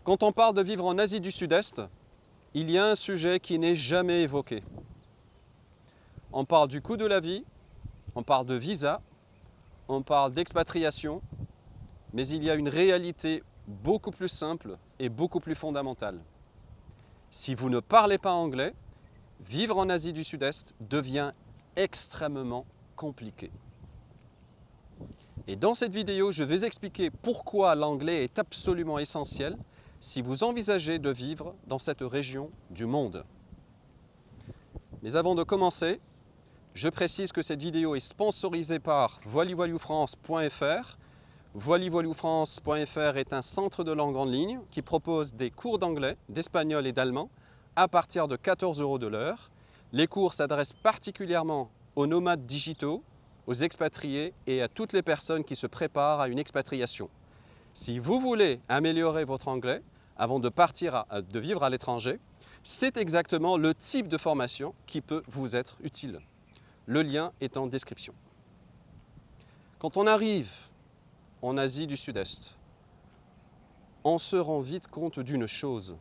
Quand on parle de vivre en Asie du Sud-Est, il y a un sujet qui n'est jamais évoqué. On parle du coût de la vie, on parle de visa, on parle d'expatriation, mais il y a une réalité beaucoup plus simple et beaucoup plus fondamentale. Si vous ne parlez pas anglais, vivre en Asie du Sud-Est devient extrêmement compliqué. Et dans cette vidéo, je vais expliquer pourquoi l'anglais est absolument essentiel si vous envisagez de vivre dans cette région du monde. Mais avant de commencer, je précise que cette vidéo est sponsorisée par voilivoiloufrance.fr. Voilivoiloufrance.fr est un centre de langue en ligne qui propose des cours d'anglais, d'espagnol et d'allemand à partir de 14 € de l'heure. Les cours s'adressent particulièrement aux nomades digitaux, aux expatriés et à toutes les personnes qui se préparent à une expatriation. Si vous voulez améliorer votre anglais avant de partir de vivre à l'étranger, c'est exactement le type de formation qui peut vous être utile. Le lien est en description. Quand on arrive en Asie du Sud-Est, on se rend vite compte d'une chose.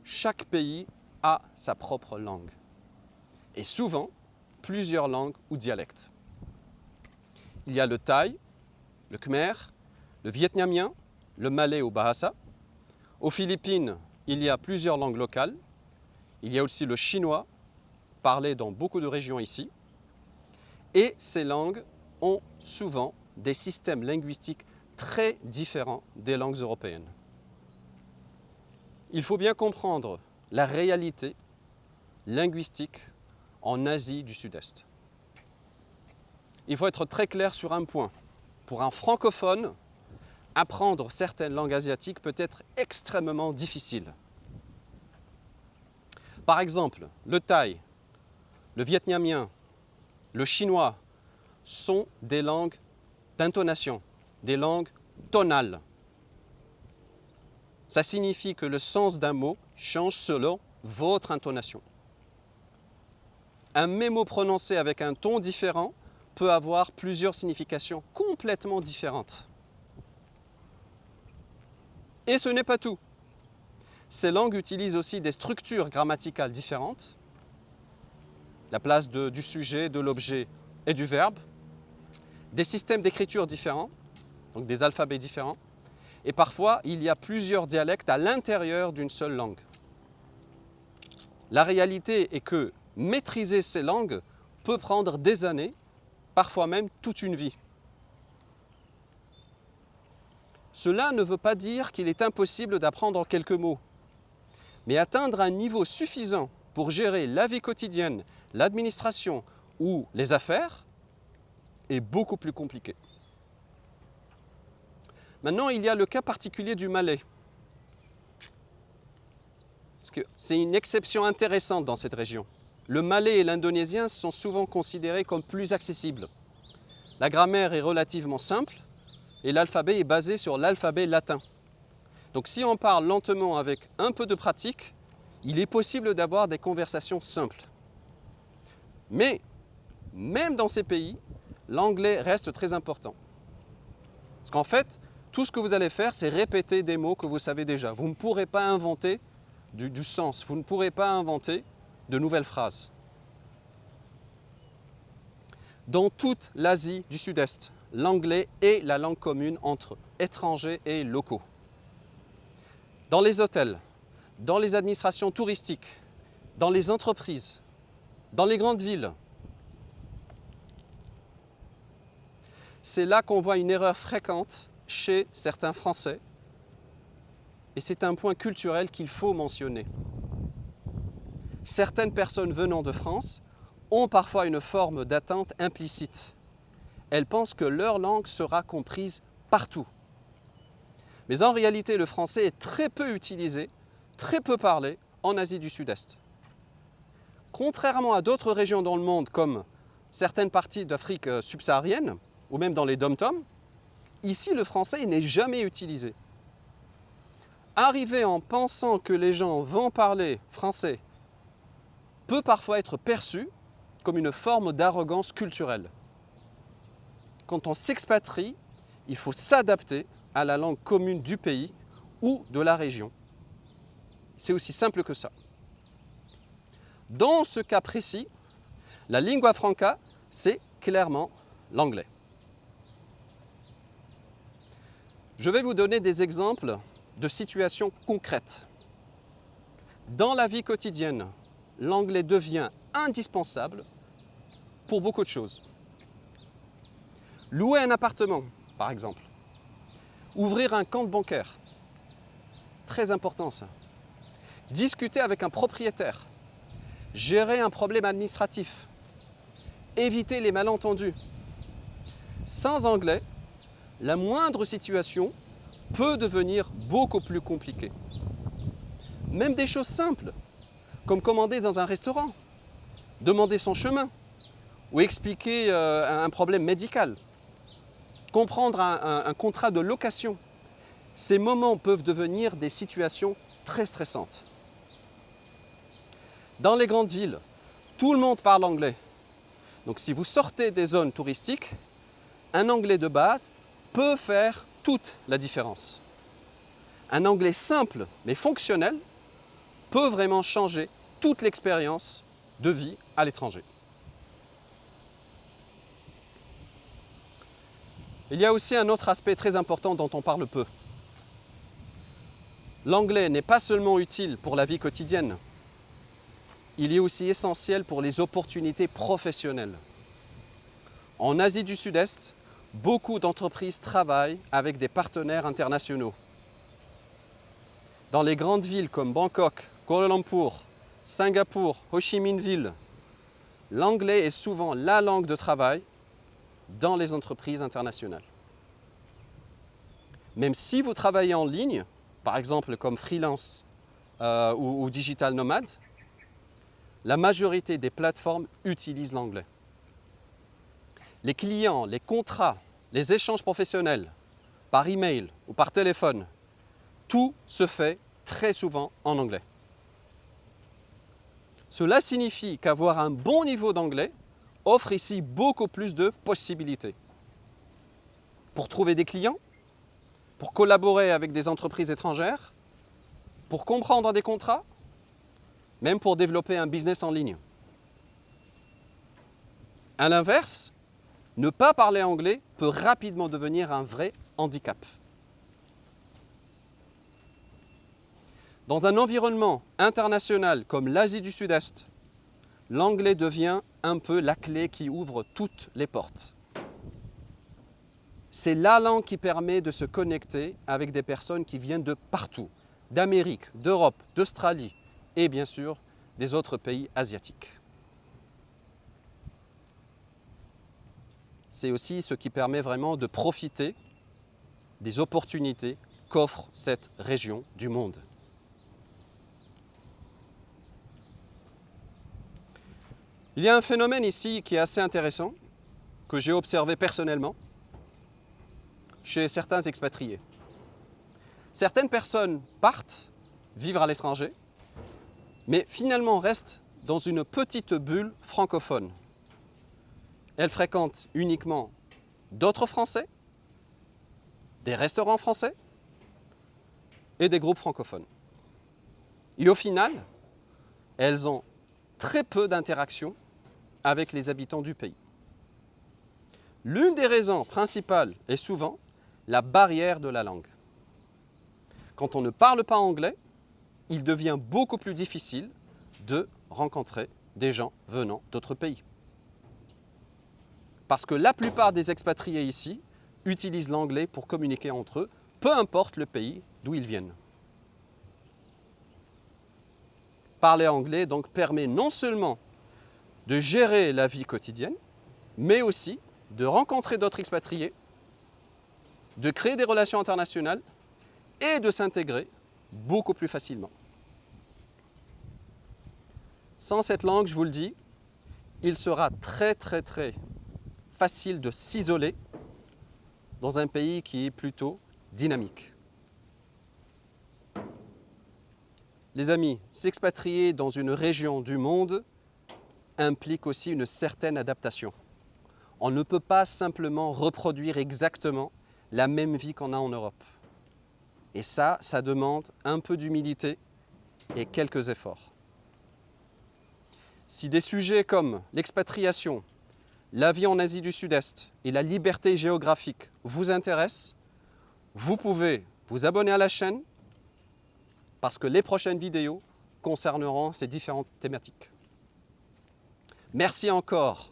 Chaque pays a sa propre langue. Et souvent, plusieurs langues ou dialectes. Il y a le thaï, le khmer, le vietnamien, le malais ou bahasa. Aux Philippines, il y a plusieurs langues locales. Il y a aussi le chinois, parlé dans beaucoup de régions ici. Et ces langues ont souvent des systèmes linguistiques très différents des langues européennes. Il faut bien comprendre la réalité linguistique en Asie du Sud-Est. Il faut être très clair sur un point. Pour un francophone, apprendre certaines langues asiatiques peut être extrêmement difficile. Par exemple, le thaï, le vietnamien, le chinois sont des langues d'intonation, des langues tonales. Ça signifie que le sens d'un mot change selon votre intonation. Un même mot prononcé avec un ton différent peut avoir plusieurs significations complètement différentes. Et ce n'est pas tout. Ces langues utilisent aussi des structures grammaticales différentes, la place du sujet, de l'objet et du verbe, des systèmes d'écriture différents, donc des alphabets différents, et parfois il y a plusieurs dialectes à l'intérieur d'une seule langue. La réalité est que maîtriser ces langues peut prendre des années, parfois même toute une vie. Cela ne veut pas dire qu'il est impossible d'apprendre quelques mots, mais atteindre un niveau suffisant pour gérer la vie quotidienne, l'administration ou les affaires est beaucoup plus compliqué. Maintenant, il y a le cas particulier du malais. Parce que c'est une exception intéressante dans cette région. Le malais et l'indonésien sont souvent considérés comme plus accessibles. La grammaire est relativement simple et l'alphabet est basé sur l'alphabet latin. Donc si on parle lentement avec un peu de pratique, il est possible d'avoir des conversations simples. Mais même dans ces pays, l'anglais reste très important. Parce qu'en fait, tout ce que vous allez faire, c'est répéter des mots que vous savez déjà. Vous ne pourrez pas inventer du sens, vous ne pourrez pas inventer de nouvelles phrases. Dans toute l'Asie du Sud-Est, l'anglais est la langue commune entre étrangers et locaux. Dans les hôtels, dans les administrations touristiques, dans les entreprises, dans les grandes villes. C'est là qu'on voit une erreur fréquente chez certains Français et c'est un point culturel qu'il faut mentionner. Certaines personnes venant de France ont parfois une forme d'attente implicite. Elles pensent que leur langue sera comprise partout. Mais en réalité, le français est très peu utilisé, très peu parlé en Asie du Sud-Est. Contrairement à d'autres régions dans le monde, comme certaines parties d'Afrique subsaharienne, ou même dans les dom-toms, ici le français n'est jamais utilisé. Arriver en pensant que les gens vont parler français peut parfois être perçu comme une forme d'arrogance culturelle. Quand on s'expatrie, il faut s'adapter à la langue commune du pays ou de la région. C'est aussi simple que ça. Dans ce cas précis, la lingua franca, c'est clairement l'anglais. Je vais vous donner des exemples de situations concrètes. Dans la vie quotidienne, l'anglais devient indispensable pour beaucoup de choses. Louer un appartement, par exemple. Ouvrir un compte bancaire. Très important ça. Discuter avec un propriétaire. Gérer un problème administratif. Éviter les malentendus. Sans anglais, la moindre situation peut devenir beaucoup plus compliquée. Même des choses simples, comme commander dans un restaurant, demander son chemin ou expliquer un problème médical, comprendre un contrat de location. Ces moments peuvent devenir des situations très stressantes. Dans les grandes villes, tout le monde parle anglais. Donc si vous sortez des zones touristiques, un anglais de base peut faire toute la différence. Un anglais simple mais fonctionnel peut vraiment changer toute l'expérience de vie à l'étranger. Il y a aussi un autre aspect très important dont on parle peu. L'anglais n'est pas seulement utile pour la vie quotidienne, il est aussi essentiel pour les opportunités professionnelles. En Asie du Sud-Est, beaucoup d'entreprises travaillent avec des partenaires internationaux. Dans les grandes villes comme Bangkok, Kuala Lumpur, Singapour, Ho Chi Minh Ville, l'anglais est souvent la langue de travail dans les entreprises internationales. Même si vous travaillez en ligne, par exemple comme freelance ou digital nomade, la majorité des plateformes utilisent l'anglais. Les clients, les contrats, les échanges professionnels, par email ou par téléphone, tout se fait très souvent en anglais. Cela signifie qu'avoir un bon niveau d'anglais offre ici beaucoup plus de possibilités. Pour trouver des clients, pour collaborer avec des entreprises étrangères, pour comprendre des contrats, même pour développer un business en ligne. À l'inverse, ne pas parler anglais peut rapidement devenir un vrai handicap. Dans un environnement international comme l'Asie du Sud-Est, l'anglais devient un peu la clé qui ouvre toutes les portes. C'est la langue qui permet de se connecter avec des personnes qui viennent de partout, d'Amérique, d'Europe, d'Australie et bien sûr des autres pays asiatiques. C'est aussi ce qui permet vraiment de profiter des opportunités qu'offre cette région du monde. Il y a un phénomène ici qui est assez intéressant, que j'ai observé personnellement chez certains expatriés. Certaines personnes partent vivre à l'étranger, mais finalement restent dans une petite bulle francophone. Elles fréquentent uniquement d'autres Français, des restaurants français et des groupes francophones. Et au final, elles ont très peu d'interactions avec les habitants du pays. L'une des raisons principales est souvent la barrière de la langue. Quand on ne parle pas anglais, il devient beaucoup plus difficile de rencontrer des gens venant d'autres pays. Parce que la plupart des expatriés ici utilisent l'anglais pour communiquer entre eux, peu importe le pays d'où ils viennent. Parler anglais donc permet non seulement de gérer la vie quotidienne, mais aussi de rencontrer d'autres expatriés, de créer des relations internationales et de s'intégrer beaucoup plus facilement. Sans cette langue, je vous le dis, il sera très facile de s'isoler dans un pays qui est plutôt dynamique. Les amis, s'expatrier dans une région du monde implique aussi une certaine adaptation. On ne peut pas simplement reproduire exactement la même vie qu'on a en Europe. Et ça demande un peu d'humilité et quelques efforts. Si des sujets comme l'expatriation, la vie en Asie du Sud-Est et la liberté géographique vous intéressent, vous pouvez vous abonner à la chaîne parce que les prochaines vidéos concerneront ces différentes thématiques. Merci encore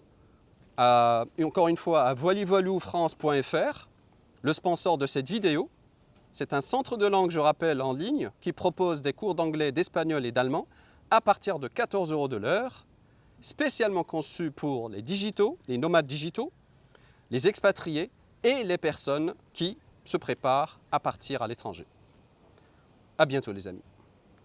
une fois à voilivoiloufrance.fr, le sponsor de cette vidéo. C'est un centre de langue, je rappelle, en ligne qui propose des cours d'anglais, d'espagnol et d'allemand à partir de 14 € de l'heure, spécialement conçu pour les digitaux, les nomades digitaux, les expatriés et les personnes qui se préparent à partir à l'étranger. À bientôt les amis.